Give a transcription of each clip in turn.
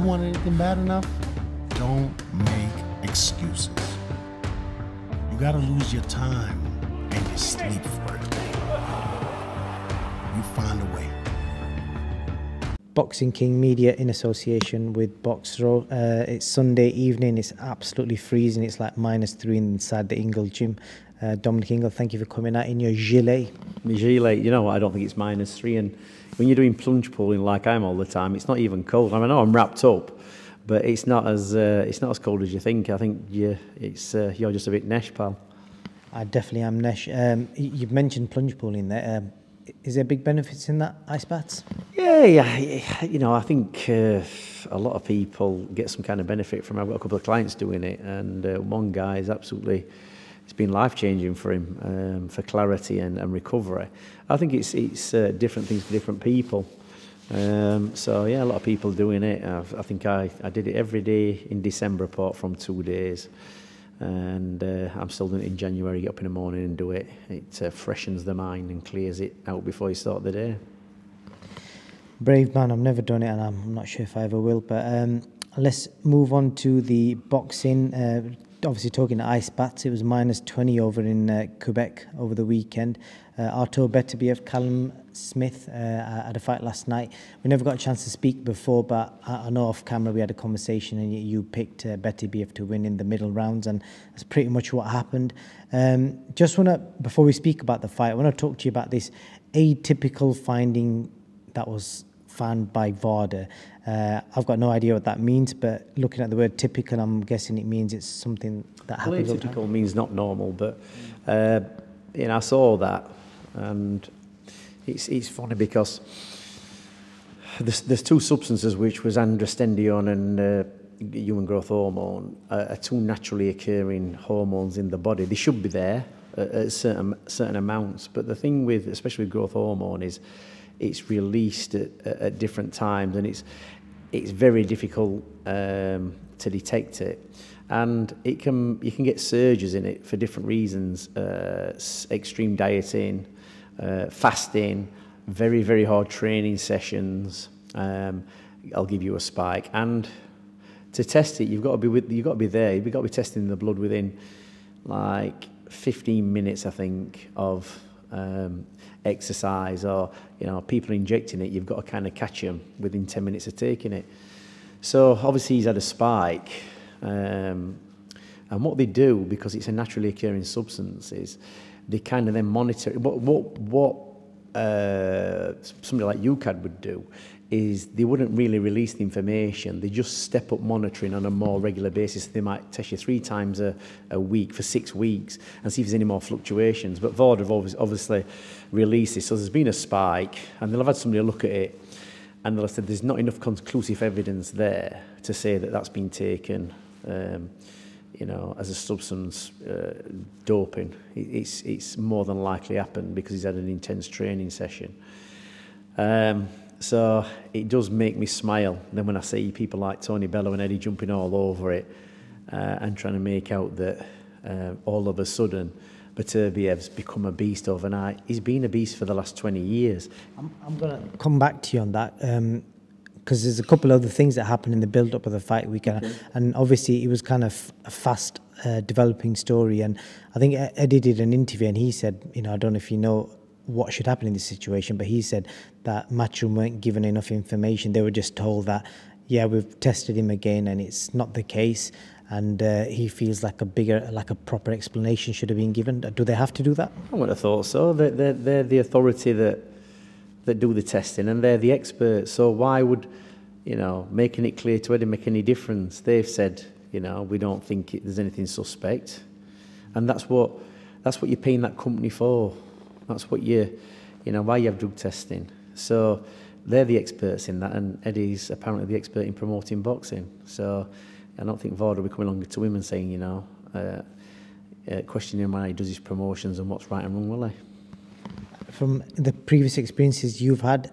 want anything bad enough, don't make excuses. You gotta lose your time and your sleep for it. You find a way. Boxing King Media in association with Boxro. It's Sunday evening, it's absolutely freezing, it's like -3 inside the Ingle gym. Dominic, Ingle, thank you for coming out in your gilet. My gilet, you know what, I don't think it's -3, and when you're doing plunge pulling like I'm all the time, it's not even cold. I mean, I know I'm wrapped up, but it's not as cold as you think. I think you're just a bit nesh, pal. I definitely am nesh. You've mentioned plunge pulling there. Is there big benefits in that, ice baths? Yeah. You know, I think a lot of people get some kind of benefit from it. I've got a couple of clients doing it, and one guy is absolutely, it's been life-changing for him, for clarity and recovery. I think it's different things for different people. So yeah, a lot of people doing it. I think I did it every day in December apart from 2 days. And I'm still doing it in January. Get up in the morning and do it. It freshens the mind and clears it out before you start the day. Brave man, I've never done it and I'm not sure if I ever will, but let's move on to the boxing. Obviously talking ice baths, it was -20 over in Quebec over the weekend. Artur Beterbiev, Callum Smith had a fight last night. We never got a chance to speak before, but I know off camera we had a conversation and you picked Beterbiev to win in the middle rounds, and that's pretty much what happened. Just want to, before we speak about the fight, I want to talk to you about this atypical finding that was found by VADA. I've got no idea what that means, but looking at the word typical, I'm guessing it means it's something that happens all the time. Atypical means not normal, but you know, I saw that, and it's funny because there's two substances, which was androstenedione and human growth hormone, are two naturally occurring hormones in the body. They should be there at certain amounts, but the thing with, especially with growth hormone, is it's released at different times, and it's very difficult to detect it, and you can get surges in it for different reasons. Extreme dieting, fasting, very, very hard training sessions. I'll give you a spike, and to test it, you've got to be there. You've got to be testing the blood within like 15 minutes, I think, of exercise, or you know, people injecting it. You've got to kind of catch them within 10 minutes of taking it. So obviously he's had a spike, and what they do, because it's a naturally occurring substance, is they kind of then monitor it. What somebody like UCAD would do is they wouldn't really release the information. They just step up monitoring on a more regular basis. They might test you 3 times a week for 6 weeks and see if there's any more fluctuations. But VADA have obviously released this. So there's been a spike, and they'll have had somebody look at it, and they'll have said there's not enough conclusive evidence there to say that that's been taken you know, as a substance doping. It's more than likely happened because he's had an intense training session. So it does make me smile then when I see people like Tony Bellew and Eddie jumping all over it and trying to make out that all of a sudden BETERBIEV's become a beast overnight. He's been a beast for the last 20 years. I'm going to come back to you on that, because there's a couple of other things that happened in the build-up of the fight weekend. Okay. And obviously it was kind of a fast developing story, and I think Eddie did an interview and he said, you know, I don't know if you know what should happen in this situation, but he said that Matchroom weren't given enough information. They were just told that, yeah, we've tested him again and it's not the case, and he feels like a proper explanation should have been given. Do they have to do that? I would have thought so. They're the authority that do the testing, and they're the experts. So why would, you know, making it clear to Eddie make any difference? They've said, you know, we don't think there's anything suspect, and that's what you're paying that company for. That's what you know, why you have drug testing. So they're the experts in that, and Eddie's apparently the expert in promoting boxing. So I don't think VADA will be coming along to him and saying, you know, questioning him why he does his promotions and what's right and wrong, will they? From the previous experiences you've had,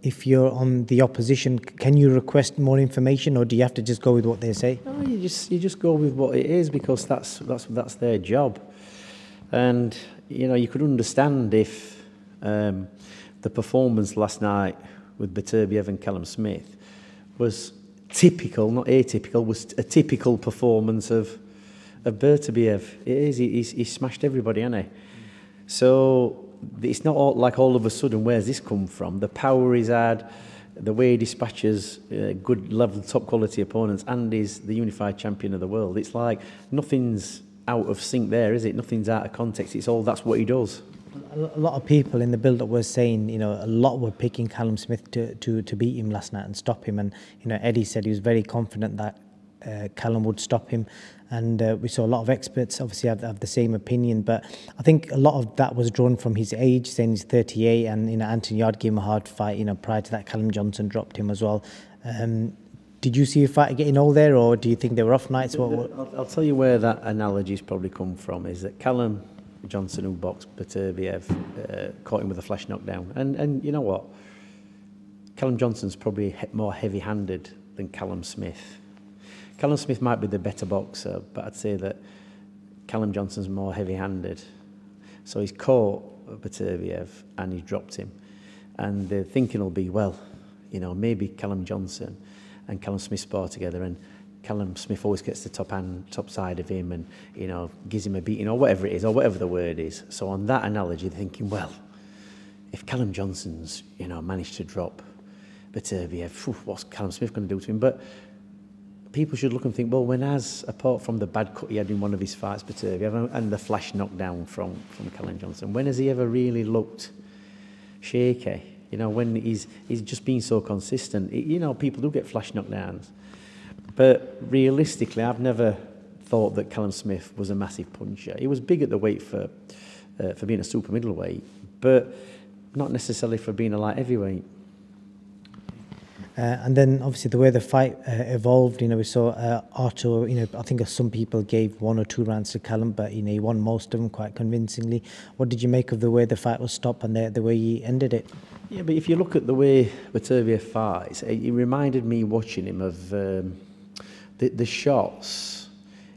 if you're on the opposition, can you request more information, or do you have to just go with what they say? No, you just go with what it is, because that's their job. And you know, you could understand if the performance last night with BETERBIEV and Callum Smith was typical, not atypical, was a typical performance of BETERBIEV. It is. He smashed everybody, hasn't he? So it's not all of a sudden, where's this come from? The power he's had, the way he dispatches good level, top quality opponents, and is the unified champion of the world. It's like nothing's out of sync there, is it? Nothing's out of context. It's all, that's what he does. A lot of people in the build-up were saying, you know, a lot were picking Callum Smith to beat him last night and stop him. And, you know, Eddie said he was very confident that Callum would stop him. And we saw a lot of experts obviously have the same opinion. But I think a lot of that was drawn from his age, saying he's 38. And, you know, Anthony Yard gave him a hard fight. You know, prior to that, Callum Johnson dropped him as well. Did you see a fight getting old there, or do you think they were off nights? I'll tell you where that analogy's probably come from, is that Callum Johnson, who boxed BETERBIEV, caught him with a flash knockdown. And you know what? Callum Johnson's probably more heavy-handed than Callum Smith. Callum Smith might be the better boxer, but I'd say that Callum Johnson's more heavy-handed. So he's caught BETERBIEV and he's dropped him. And the thinking will be, well, you know, maybe Callum Johnson and Callum Smith spar together, and Callum Smith always gets the top side of him and, you know, gives him a beating or whatever it is, or whatever the word is. So on that analogy, they're thinking, well, if Callum Johnson's, you know, managed to drop BETERBIEV, what's Callum Smith going to do to him? But people should look and think, well, when has, apart from the bad cut he had in one of his fights, BETERBIEV, and the flash knockdown from Callum Johnson, when has he ever really looked shaky? You know, when he's just been so consistent. You know, people do get flash knockdowns. But realistically, I've never thought that Callum Smith was a massive puncher. He was big at the weight for being a super middleweight, but not necessarily for being a light heavyweight. And then obviously the way the fight evolved, you know, we saw Otto, you know, I think some people gave 1 or 2 rounds to Callum, but, you know, he won most of them quite convincingly. What did you make of the way the fight was stopped and the way he ended it? Yeah, but if you look at the way BETERBIEV fights, it reminded me watching him of the shots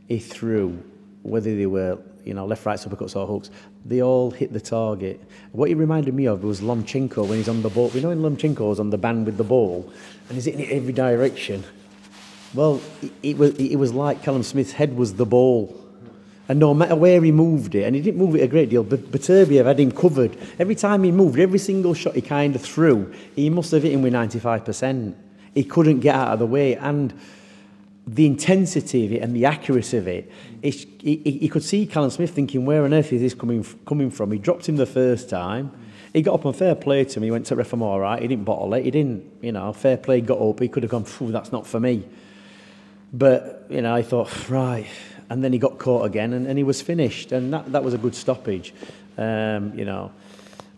he threw, whether they were, you know, left, right, uppercuts or hooks, they all hit the target. What he reminded me of was Lomchenko when he's on the ball. You know, when Lomchenko's on the band with the ball and he's hitting it every direction. Well, it was like Callum Smith's head was the ball. And no matter where he moved it, and he didn't move it a great deal, but BETERBIEV had him covered. Every time he moved, every single shot he kind of threw, he must have hit him with 95%. He couldn't get out of the way. And the intensity of it and the accuracy of it, he could see Callum Smith thinking, where on earth is this coming from? He dropped him the first time. He got up on fair play to him. He went to ref him all right. He didn't bottle it. He didn't, you know, fair play, got up. He could have gone, that's not for me. But, you know, I thought, right. And then he got caught again and he was finished. And that was a good stoppage, you know.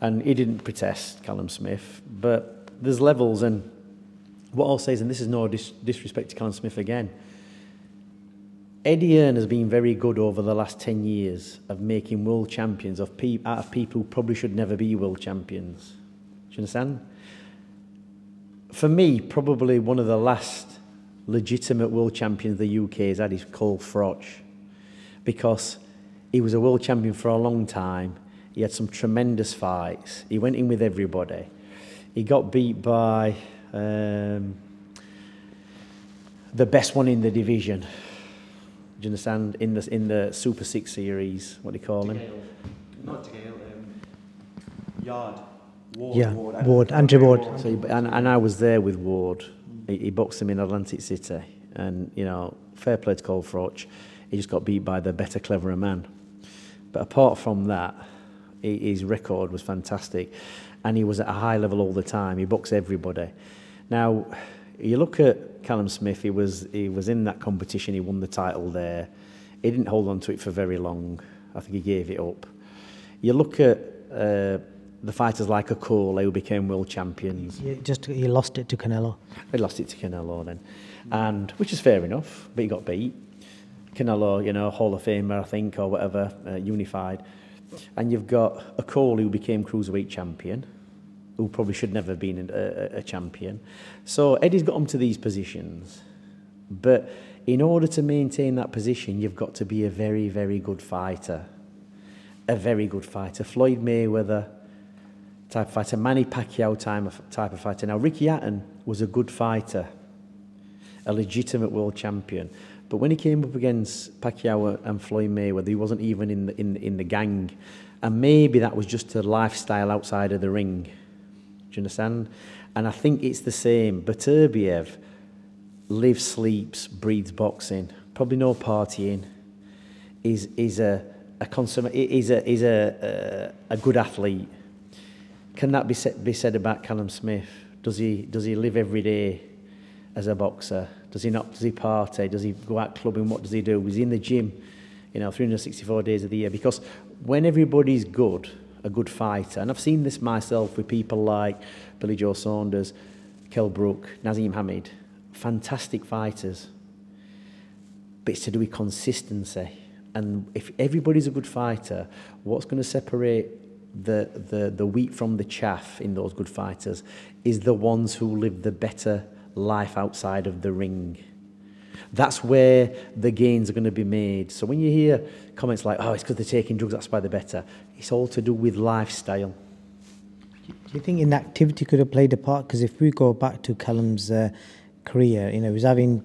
And he didn't protest, Callum Smith. But there's levels, and what I'll say is, and this is no disrespect to Callum Smith again, Eddie Hearn has been very good over the last 10 years of making world champions out of people who probably should never be world champions. Do you understand? For me, probably one of the last legitimate world champions the UK has had is Cole Froch, because he was a world champion for a long time. He had some tremendous fights. He went in with everybody. He got beat by the best one in the division. Do you understand? In the Super 6 series, what do you call him? Not Gale, Yard. Ward. Yeah, Ward. Andrew Ward. So and I was there with Ward. He boxed him in Atlantic City, and, you know, fair play to Cole Froch. He just got beat by the better, cleverer man. But apart from that, his record was fantastic, and he was at a high level all the time. He boxed everybody. Now, you look at Callum Smith. He was in that competition. He won the title there. He didn't hold on to it for very long. I think he gave it up. You look at the fighters like a Cole, who became world champions. He lost it to Canelo. He lost it to Canelo then, and which is fair enough, but he got beat. Canelo, you know, Hall of Famer, I think, or whatever, unified. And you've got a Cole who became cruiserweight champion, who probably should never have been a champion. So Eddie's got him to these positions, but in order to maintain that position, you've got to be a very, very good fighter. A very good fighter. Floyd Mayweather type of fighter, Manny Pacquiao type of fighter. Now, Ricky Hatton was a good fighter, a legitimate world champion. But when he came up against Pacquiao and Floyd Mayweather, he wasn't even in the gang. And maybe that was just a lifestyle outside of the ring. Do you understand? And I think it's the same. BETERBIEV lives, sleeps, breathes boxing. Probably no partying. Is a good athlete. Can that be said about Callum Smith? Does he live every day as a boxer? Does he party? Does he go out clubbing? What does he do? Is he in the gym, 364 days of the year? Because when everybody's good, a good fighter, and I've seen this myself with people like Billy Joe Saunders, Kell Brook, Nazim Hamid, fantastic fighters, but it's to do with consistency. And if everybody's a good fighter, what's going to separate the wheat from the chaff in those good fighters is the ones who live the better life outside of the ring. That's where the gains are going to be made. So when you hear comments like, oh, it's because they're taking drugs, that's why they're better, it's all to do with lifestyle. Do you think inactivity could have played a part? Because if we go back to Callum's career, he was having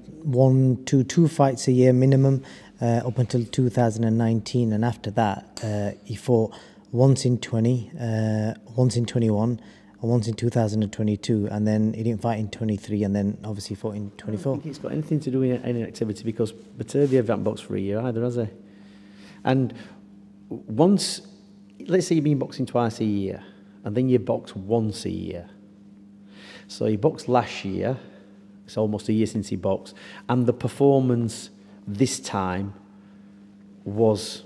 two fights a year minimum up until 2019, and after that he fought once in 20, once in 21, and once in 2022, and then he didn't fight in 23, and then obviously fought in 24. I don't think it's got anything to do with any activity, because BETERBIEV hasn't boxed for a year either, has he? And once, let's say you've been boxing twice a year, and then you box once a year. So he boxed last year, it's almost a year since he boxed, and the performance this time was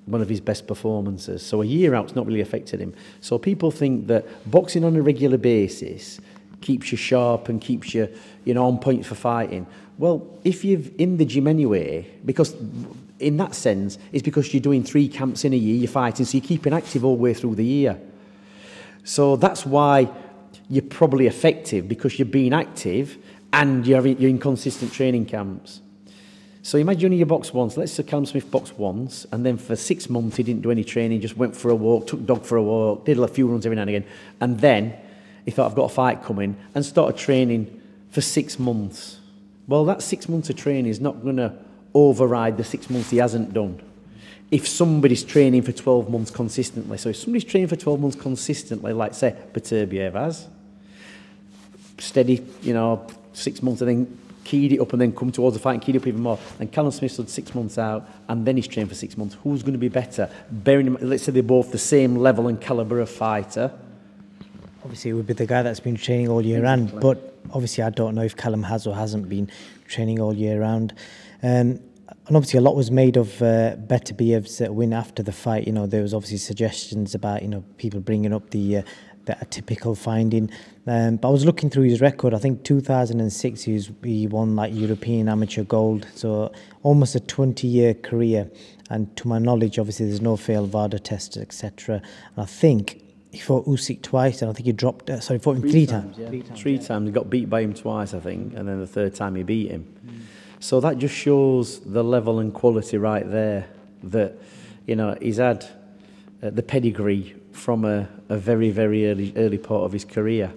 one of his best performances. So a year out's not really affected him. So people think that boxing on a regular basis keeps you sharp and keeps you, on point for fighting. Well, if you're in the gym anyway, because in that sense, it's because you're doing 3 camps in a year, you're fighting, so you're keeping active all the way through the year. So that's why you're probably effective, because you're being active and you're in consistent training camps. So imagine you box once. Let's say Callum Smith boxed once, and then for 6 months he didn't do any training, just went for a walk, took dog for a walk, did a few runs every now and again, and then he thought, I've got a fight coming, and started training for 6 months. Well, that 6 months of training is not going to override the 6 months he hasn't done. If somebody's training for 12 months consistently, so if somebody's training for 12 months consistently, like say BETERBIEV has, steady, 6 months, and then keyed it up and then come towards the fight and keyed up even more. And Callum Smith stood 6 months out and then he's trained for 6 months. Who's going to be better? Bearing in mind, let's say they're both the same level and calibre of fighter. Obviously, it would be the guy that's been training all year round, but obviously I don't know if Callum has or hasn't been training all year round. And obviously a lot was made of BETERBIEV's win after the fight. There was obviously suggestions about, people bringing up the atypical finding. But I was looking through his record. I think 2006 he won like European amateur gold, so almost a 20-year career. And to my knowledge, obviously there's no failed VADA tests, etc. And I think he fought Usyk twice, and I think he dropped. He fought him three times. Yeah. Three times. He got beat by him twice, I think, and then the third time he beat him. So that just shows the level and quality right there. That he's had the pedigree from a very, very early part of his career.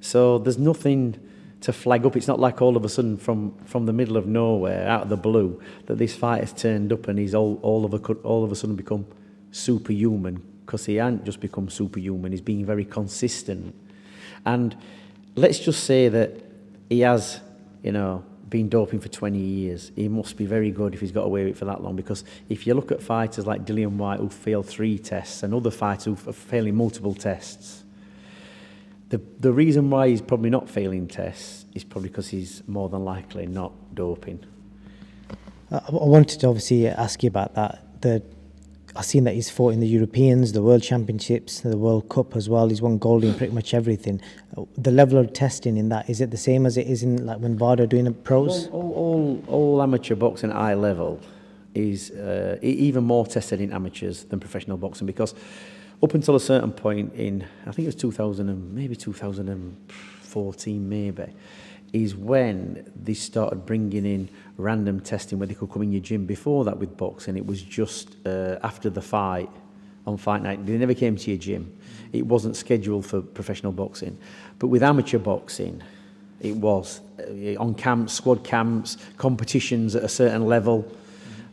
So there's nothing to flag up. It's not like all of a sudden from the middle of nowhere, out of the blue, that this fight has turned up and he's all of a sudden become superhuman, because he hasn't just become superhuman, he's being very consistent. And let's just say that he has, been doping for 20 years. He must be very good if he's got away with it for that long, because if you look at fighters like Dillian Whyte who failed 3 tests and other fighters who are failing multiple tests, the reason why he's probably not failing tests is probably because he's more than likely not doping. I wanted to obviously ask you about that. I've seen that he's fought in the Europeans, the World Championships, the World Cup as well. He's won gold in pretty much everything. The level of testing in that, is it the same as it is in like when VADA doing the pros? All amateur boxing at high level is even more tested in amateurs than professional boxing, because up until a certain point in, I think it was 2014 maybe, is when they started bringing in random testing where they could come in your gym. Before that with boxing, it was just after the fight, on fight night. They never came to your gym. It wasn't scheduled for professional boxing. But with amateur boxing, It was on camps, squad camps, competitions at a certain level,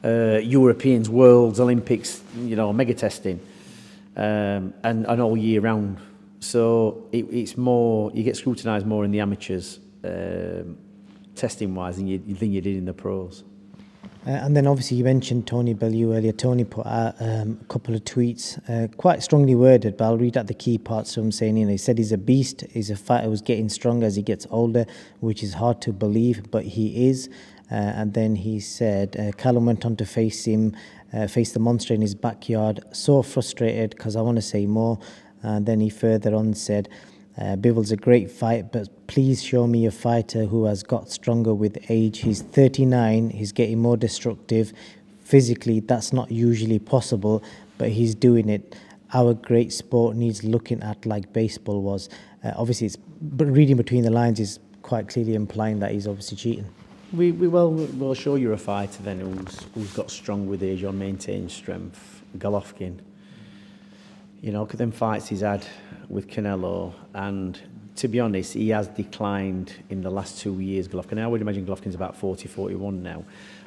Europeans, Worlds, Olympics, you know, mega testing, and all year round. So it's more, you get scrutinised more in the amateurs, testing wise, than you did in the pros. And then obviously you mentioned Tony Bellew earlier. Tony put out a couple of tweets, quite strongly worded, but I'll read out the key parts of him saying, you know, he said he's a beast, he's a fighter who's getting stronger as he gets older, which is hard to believe, but he is. And then he said, Callum went on to face the monster in his backyard, so frustrated because I want to say more. And then he further on said, Bivell's a great fight, but please show me a fighter who has got stronger with age. He's 39, he's getting more destructive. Physically, that's not usually possible, but he's doing it. Our great sport needs looking at like baseball was. Obviously, but reading between the lines is quite clearly implying that he's obviously cheating. We'll show you a fighter then who's got strong with age or maintained strength. Golovkin. You know, look at them fights he's had with Canelo, and to be honest, he has declined in the last 2 years, Golovkin. I would imagine Golovkin's about 40, 41 now.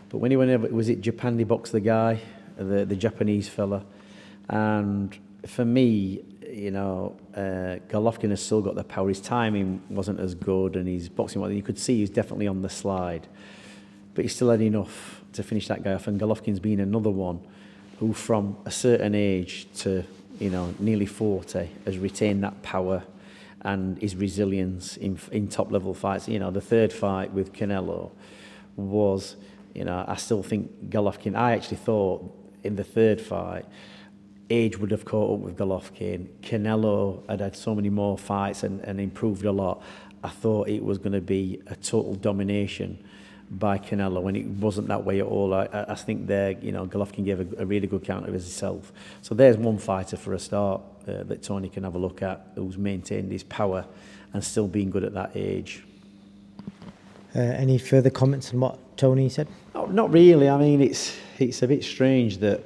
But when he went over, was it Japan, he boxed the guy, the Japanese fella? And for me, you know, Golovkin has still got the power. His timing wasn't as good, and his boxing, you could see he's definitely on the slide. But he still had enough to finish that guy off, and Golovkin's been another one who from a certain age to, you know, nearly 40, has retained that power and his resilience in top-level fights. You know, the third fight with Canelo was, you know, I still think Golovkin, I actually thought in the third fight, age would have caught up with Golovkin. Canelo had so many more fights and improved a lot. I thought it was going to be a total domination by Canelo, when it wasn't that way at all. I think there, you know, Golovkin gave a really good count of himself. So there's one fighter for a start that Tony can have a look at, who's maintained his power and still being good at that age. Any further comments on what Tony said? Oh, not really. I mean, it's a bit strange that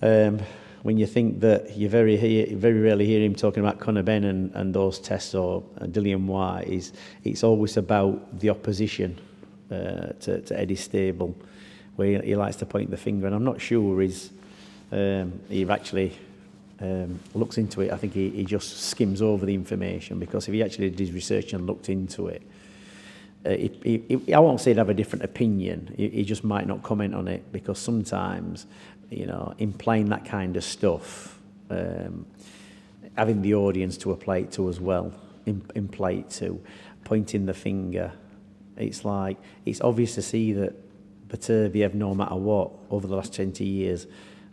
when you think that you very rarely hear him talking about Conor Benn and those tests, or Dillian White, it's always about the opposition. To Eddie's stable, where he likes to point the finger, and I'm not sure he actually looks into it. I think he just skims over the information, because if he actually did his research and looked into it, I won't say he'd have a different opinion. He just might not comment on it, because sometimes, you know, implying that kind of stuff, having the audience to apply it to as well, imply it to, pointing the finger. It's like, it's obvious to see that BETERBIEV, no matter what, over the last 20 years,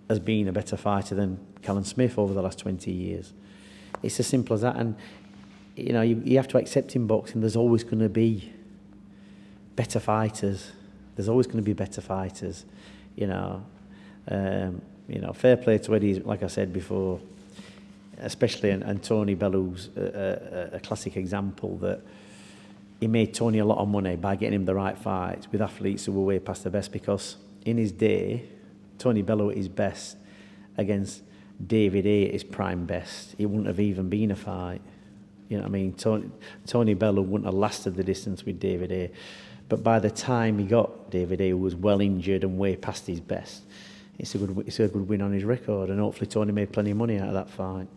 has been a better fighter than Callum Smith over the last 20 years. It's as simple as that. And, you know, you have to accept in boxing there's always going to be better fighters. There's always going to be better fighters, you know. Fair play to Eddie, like I said before, especially, and Tony Bellew's a classic example that he made Tony a lot of money by getting him the right fights with athletes who were way past the best, because in his day, Tony Bellew at his best against David A at his prime best, it wouldn't have even been a fight. You know what I mean? Tony Bellew wouldn't have lasted the distance with David A. But by the time he got David A, who was well injured and way past his best, it's a good win on his record, and hopefully Tony made plenty of money out of that fight.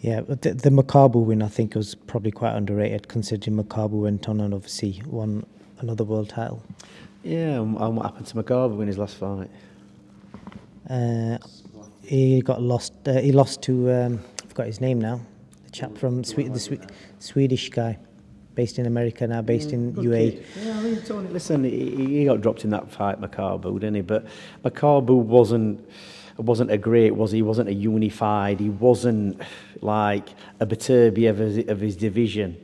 Yeah, but the Makabu win, I think, was probably quite underrated, considering Makabu went on and obviously won another world title. Yeah, and what happened to Makabu in his last fight? He got lost. He lost to I forgot his name now. The chap from the Swedish guy, based in America now, based in UAE. Yeah, I mean, Tony, listen, he got dropped in that fight, Makabu, didn't he? But Makabu wasn't a great, was he? He wasn't a unified. He wasn't like a BETERBIEV of his division.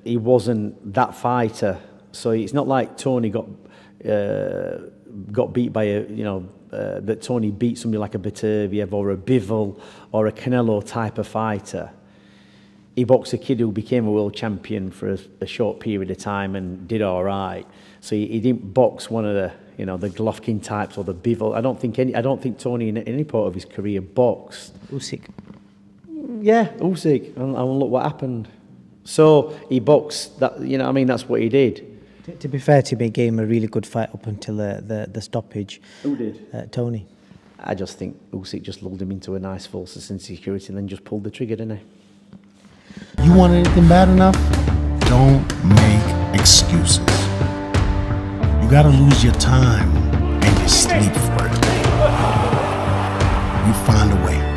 He wasn't that fighter. So it's not like Tony got beat by that Tony beat somebody like a BETERBIEV or a Bivell or a Canelo type of fighter. He boxed a kid who became a world champion for a short period of time and did all right. So he didn't box one of the the Golovkin types or the Bivell. I don't think Tony in any part of his career boxed. Usyk. Yeah, Usyk. And look what happened. So he boxed that, you know what I mean, that's what he did. To be fair to me, gave him a really good fight up until the stoppage. Who did? Tony. I just think Usyk just lulled him into a nice false sense of security and then just pulled the trigger, didn't he? You want anything bad enough? Don't make excuses. You gotta lose your time and your sleep for it. You find a way.